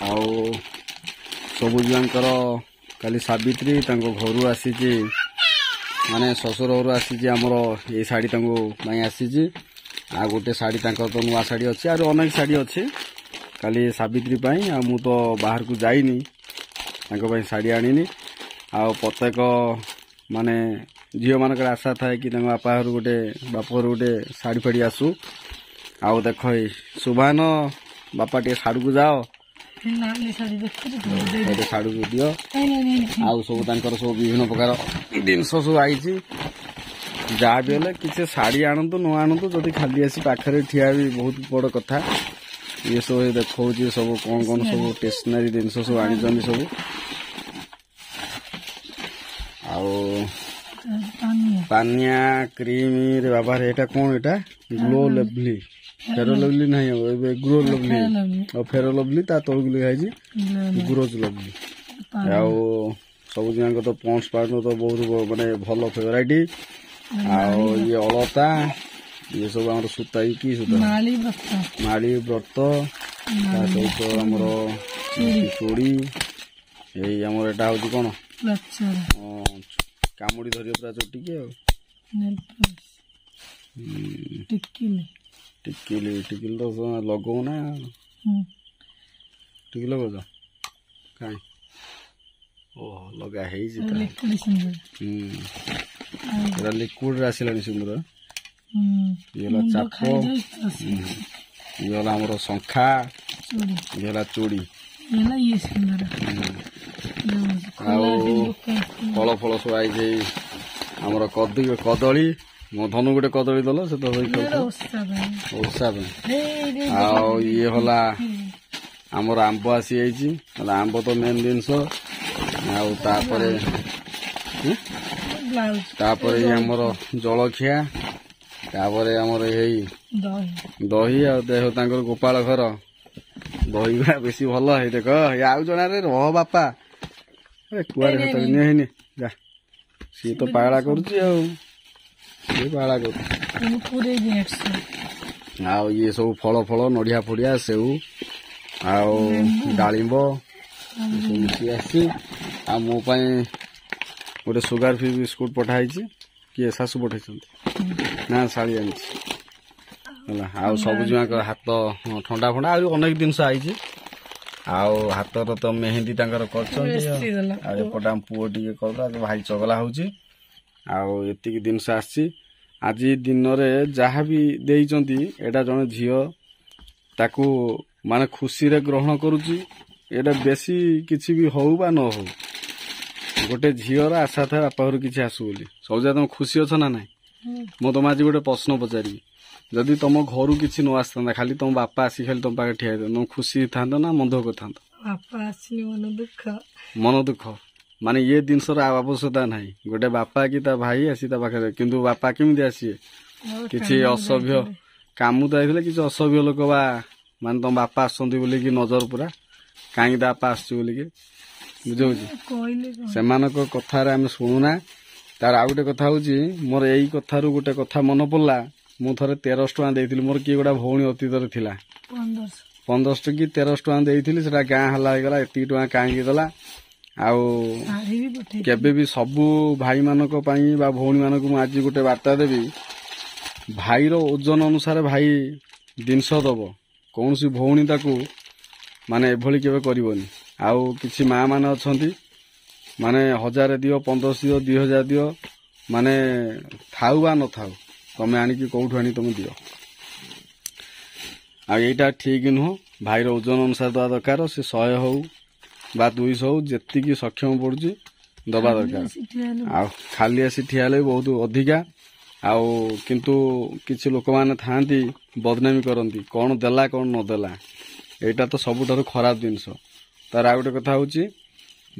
ଆଉ ସବୁଜାଙ୍କର କାଲି ସାବିତ୍ରୀ ତାଙ୍କ ଘରୁ ଆସିଛି ମାନେ ଶ୍ୱଶୁର ଘରୁ ଆସିଛି ଆମର ଏଇ ଶାଢ଼ୀ ତାଙ୍କୁ ପାଇଁ ଆସିଛି ଆଉ ଗୋଟେ ଶାଢ଼ୀ ତାଙ୍କର ତ ନୂଆ ଶାଢ଼ୀ ଅଛି ଆଉ ଅନେକ ଶାଢ଼ୀ ଅଛି କାଲି ସାବିତ୍ରୀ ପାଇଁ ଆଉ ମୁଁ ତ ବାହାରକୁ ଯାଇନି ତାଙ୍କ ପାଇଁ ଶାଢ଼ୀ ଆଣିନି ଆଉ ପ୍ରତ୍ୟେକ ମାନେ ଝିଅମାନଙ୍କର ଆଶା ଥାଏ କି ତାଙ୍କ ବାପା ଘରୁ ଗୋଟେ ବାପ ଘରୁ ଗୋଟେ ଶାଢ଼ୀ ଫାଡ଼ି ଆସୁ ଆଉ ଦେଖ ଏଇ ସୁଭାନ ବାପା ଟିକେ ସାଡ଼କୁ ଯାଅ ସାଡ଼କୁ ଦିଅ ଆଉ ସବୁ ତାଙ୍କର ସବୁ ବିଭିନ୍ନ ପ୍ରକାର ଜିନିଷ ସବୁ ଆଇଛି ଯାହା ବି ହେଲେ କିଛି ଶାଢ଼ୀ ଆଣନ୍ତୁ ନ ଆଣନ୍ତୁ ଯଦି ଖାଲି ଆସି ପାଖରେ ଠିଆ ବି ବହୁତ ବଡ଼ କଥା ଇଏ ସବୁ ଦେଖଉଛି ସବୁ କ'ଣ କ'ଣ ସବୁ ଷ୍ଟେସନାରୀ ଜିନିଷ ସବୁ ଆଣିଛନ୍ତି ସବୁ ଆଉ ପାନିଆ କ୍ରିମ ରେ ବାବା ଏଇଟା କ'ଣ ଏଇଟା ଗ୍ଲୋ ଲଭଲି ଫେର ଲଭଲି ନାହିଁ ଏବେ ଗ୍ରୋ ଲଭଲି ଆଉ ଫେର ଲଭଲି ତା ତଳକୁ ଲେଖା ହେଇଛି ଗ୍ରୋଜ ଲଭଲି ଆଉ ସବୁ ଯାକ ତ ପଣ୍ଡସ୍ ପାଉଡର ତ ବହୁତ ମାନେ ଭଲ ଫେଭରାଇଟ୍ ଆଉ ଇଏ ଅଳତା ଇଏ ସବୁ ଆମର ସୂତା କି ସୂତା ମାଳି ବ୍ରତ ତା ସହିତ ଆମର ଚୁଡ଼ି ଏଇ ଆମର ଏଇଟା ହଉଛି କ'ଣ କାମୁଡ଼ି ଧରିବ ପୁରା ଚୋଟିକି ଆଉ ଟିକିଲି ତ ଲଗାଉ ନା ଟିକିଲି ଲଗାଉଛ କାଇଁ ଓହୋ ଲଗା ହେଇଛି ପୁରା ଲିକ୍ୱିଡରେ ଆସିଲାଣି ସିନ୍ଦୁର ଇଏ ହେଲା ଚାପ ଇଏ ହେଲା ଆମର ଶଙ୍ଖା ଇଏ ହେଲା ଚୁଡ଼ି ଆଉ ଫଳ ଫଳ ସବୁ ଆଇଛି ଆମର କଦଳୀ ମୋ ଧନୁ ଗୋଟେ କଦଳୀ ଦେଲ ସେ ତ ଓଷା ପାଇଁ ଆଉ ଇଏ ହେଲା ଆମର ଆମ୍ବ ଆସିଯାଇଛି ହେଲା ଆମ୍ବ ତ ମେନ୍ ଜିନିଷ ଆଉ ତାପରେ ଇଏ ଆମର ଜଳଖିଆ ତାପରେ ଆମର ଏଇ ଦହି ଆଉ ଦେହ ତାଙ୍କର ଗୋପାଳ ଘର ଦହି ବେଶୀ ଭଲ ହେଇ ଦେଖ ଆଉ ଜଣେ ରହ ବାପା କୁଆଡେ ହେଇନି ଯା ସିଏ ତ ପାଗଳା କରୁଛି ଆଉ ଆଉ ଇଏ ସବୁ ଫଳ ନଡ଼ିଆ ଫଡ଼ିଆ ସେଉ ଆଉ ଡାଳିମ୍ବ ସବୁ ମିଶି ଆସିଛି ଆଉ ମୋ ପାଇଁ ଗୋଟେ ସୁଗାର ଫ୍ରି ବିସ୍କୁଟ ପଠା ହେଇଛି କିଏ ଶାଶୁ ପଠେଇଛନ୍ତି ନା ଶାଢ଼ୀ ଆଣିଛି ହେଲା ଆଉ ସବୁ ଯାକ ହାତ ଥଣ୍ଡା ଫଣ୍ଡା ଆଉ ଅନେକ ଜିନିଷ ଆଇଛି ଆଉ ହାତର ତ ମେହେନ୍ଦି ତାଙ୍କର କରିଛନ୍ତି ଆଉ ଏପଟେ ଆମ ପୁଅ ଟିକେ କରିଦେଲା ଭାଇ ଚଗଲା ହଉଛି ଆଉ ଏତିକି ଜିନିଷ ଆସିଛି ଆଜି ଦିନରେ ଯାହା ବି ଦେଇଛନ୍ତି ଏଇଟା ଜଣେ ଝିଅ ତାକୁ ମାନେ ଖୁସିରେ ଗ୍ରହଣ କରୁଛି ଏଇଟା ବେଶୀ କିଛି ବି ହଉ ବା ନ ହଉ ଗୋଟେ ଝିଅର ଆଶା ଥାଏ ବାପା ଘରୁ କିଛି ଆସୁ ବୋଲି ସବୁଜା ତମେ ଖୁସି ଅଛ ନା ନାହିଁ ମୁଁ ତମ ଆଜି ଗୋଟେ ପ୍ରଶ୍ନ ପଚାରିବି ଯଦି ତମ ଘରୁ କିଛି ନ ଆସିଥାନ୍ତା ଖାଲି ତମ ବାପା ଆସି ଖାଲି ତମ ପାଖରେ ଠିଆ ହେଇଥାନ୍ତା ତମ ଖୁସି ହେଇଥାନ୍ତ ନା ମନ ଦୁଃଖ କରିଥାନ୍ତ ମନ ଦୁଃଖ ମାନେ ଇଏ ଜିନିଷର ଆବଶ୍ୟକତା ନାହିଁ ଗୋଟେ ବାପା କି ତା ଭାଇ ଆସି ତା ପାଖରେ କିନ୍ତୁ ବାପା କେମିତି ଆସିବେ କିଛି ଅସଭ୍ୟ କାମ ତ ହେଇଥିଲେ କିଛି ଅସଭ୍ୟ ଲୋକ ବା ମାନେ ତମ ବାପା ଆସନ୍ତି ବୋଲିକି ନଜର ପୁରା କାହିଁକି ତା ବାପା ଆସୁଛି ବୋଲିକି ବୁଝଉଛି ସେମାନଙ୍କ କଥାରେ ଆମେ ଶୁଣୁନା ତାର ଆଉ ଗୋଟେ କଥା ହଉଛି ମୋର ଏଇ କଥାରୁ ଗୋଟେ କଥା ମନେ ପଡିଲା ମୁଁ ଥରେ 1300 ଟଙ୍କା ଦେଇଥିଲି ମୋର କିଏ ଗୋଟେ ଭଉଣୀ ଅତୀତରେ ଥିଲା 1500 କି 1300 ଟଙ୍କା ଦେଇଥିଲି ସେଟା ଗାଁ ହେଲା ହେଇଗଲା ଏତିକି ଟଙ୍କା କାହିଁକି ଦେଲା ଆଉ କେବେ ବି ସବୁ ଭାଇମାନଙ୍କ ପାଇଁ ବା ଭଉଣୀମାନଙ୍କୁ ମୁଁ ଆଜି ଗୋଟେ ବାର୍ତ୍ତା ଦେବି ଭାଇର ଓଜନ ଅନୁସାରେ ଭାଇ ଜିନିଷ ଦବ କୌଣସି ଭଉଣୀ ତାକୁ ମାନେ ଏଭଳି କେବେ କରିବନି ଆଉ କିଛି ମା ମାନେ ଅଛନ୍ତି ମାନେ 1000 ଦିଅ 1500 ଦିଅ 2000 ଦିଅ ମାନେ ଥାଉ ବା ନଥାଉ ତମେ ଆଣିକି କୋଉଠୁ ଆଣି ତମେ ଦିଅ ଆଉ ଏଇଟା ଠିକ ନୁହଁ ଭାଇର ଓଜନ ଅନୁସାରେ ଦେବା ଦରକାର ସେ 100 ହଉ ବା 200 ହଉ ଯେତିକି ସକ୍ଷମ ପଡୁଛି ଦବା ଦରକାର ଆଉ ଖାଲି ଆସି ଠିଆ ହେଲେ ବହୁତ ଅଧିକା ଆଉ କିନ୍ତୁ କିଛି ଲୋକମାନେ ଥାଆନ୍ତି ବଦନାମୀ କରନ୍ତି କ'ଣ ଦେଲା କ'ଣ ନଦେଲା ଏଇଟା ତ ସବୁଠାରୁ ଖରାପ ଜିନିଷ ତାର ଆଉ ଗୋଟେ କଥା ହଉଛି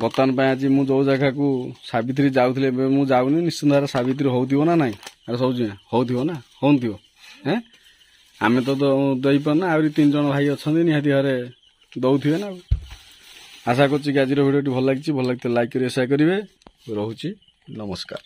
ବର୍ତ୍ତମାନ ପାଇଁ ଆଜି ମୁଁ ଯୋଉ ଜାଗାକୁ ସାବିତ୍ରୀ ଯାଉଥିଲି ଏବେ ମୁଁ ଯାଉନି ନିଶ୍ଚିନ୍ତ ଭାବରେ ସାବିତ୍ରୀ ହଉଥିବ ନା ନାଇଁ ଆରେ ସବୁ ହଉଥିବ ନା ହଉଥିବ ଆମେ ତ ଦେଇପାରୁନା ଆହୁରି 3 ଜଣ ଭାଇ ଅଛନ୍ତି ନିହାତି ଭାବରେ ଦଉଥିବେ ନା ଆଶା କରୁଛି କି ଆଜିର ଭିଡ଼ିଓଟି ଭଲ ଲାଗିଛି ଭଲ ଲାଗିଥିଲେ ଲାଇକ୍ କରି ସେୟାର କରିବେ ରହୁଛି ନମସ୍କାର।